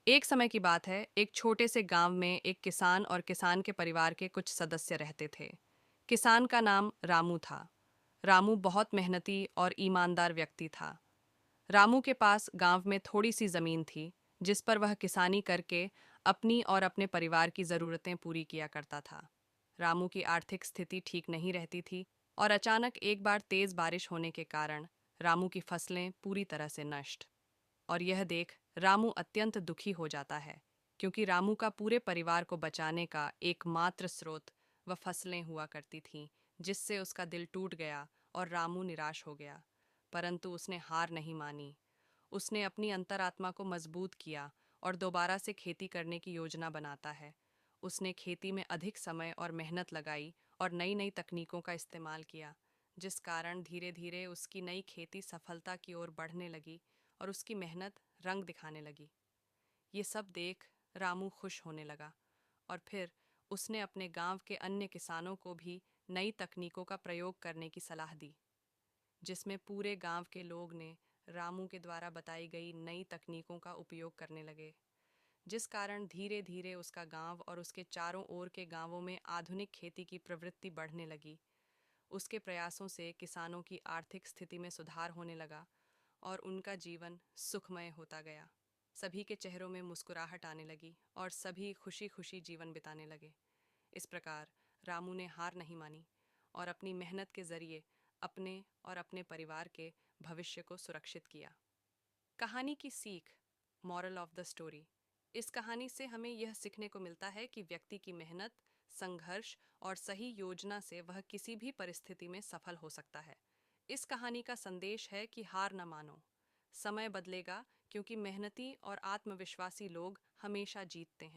एक समय की बात है, एक छोटे से गांव में एक किसान और किसान के परिवार के कुछ सदस्य रहते थे। किसान का नाम रामू था। रामू बहुत मेहनती और ईमानदार व्यक्ति था। रामू के पास गांव में थोड़ी सी जमीन थी, जिस पर वह किसानी करके अपनी और अपने परिवार की जरूरतें पूरी किया करता था। रामू की आर्थिक स्थिति ठीक नहीं रहती थी और अचानक एक बार तेज बारिश होने के कारण रामू की फसलें पूरी तरह से नष्ट। और यह देख रामू अत्यंत दुखी हो जाता है, क्योंकि रामू का पूरे परिवार को बचाने का एकमात्र स्रोत व फसलें हुआ करती थीं, जिससे उसका दिल टूट गया और रामू निराश हो गया। परंतु उसने हार नहीं मानी। उसने अपनी अंतरात्मा को मजबूत किया और दोबारा से खेती करने की योजना बनाता है। उसने खेती में अधिक समय और मेहनत लगाई और नई नई तकनीकों का इस्तेमाल किया, जिस कारण धीरे धीरे उसकी नई खेती सफलता की ओर बढ़ने लगी और उसकी मेहनत रंग दिखाने लगी। ये सब देख रामू खुश होने लगा और फिर उसने अपने गांव के अन्य किसानों को भी नई तकनीकों का प्रयोग करने की सलाह दी, जिसमें पूरे गांव के लोग ने रामू के द्वारा बताई गई नई तकनीकों का उपयोग करने लगे, जिस कारण धीरे धीरे उसका गांव और उसके चारों ओर के गांवों में आधुनिक खेती की प्रवृत्ति बढ़ने लगी। उसके प्रयासों से किसानों की आर्थिक स्थिति में सुधार होने लगा और उनका जीवन सुखमय होता गया। सभी के चेहरों में मुस्कुराहट आने लगी और सभी खुशी खुशी जीवन बिताने लगे। इस प्रकार रामू ने हार नहीं मानी और अपनी मेहनत के जरिए अपने और अपने परिवार के भविष्य को सुरक्षित किया। कहानी की सीख, मॉरल ऑफ द स्टोरी। इस कहानी से हमें यह सीखने को मिलता है कि व्यक्ति की मेहनत, संघर्ष और सही योजना से वह किसी भी परिस्थिति में सफल हो सकता है। इस कहानी का संदेश है कि हार न मानो। समय बदलेगा, क्योंकि मेहनती और आत्मविश्वासी लोग हमेशा जीतते हैं।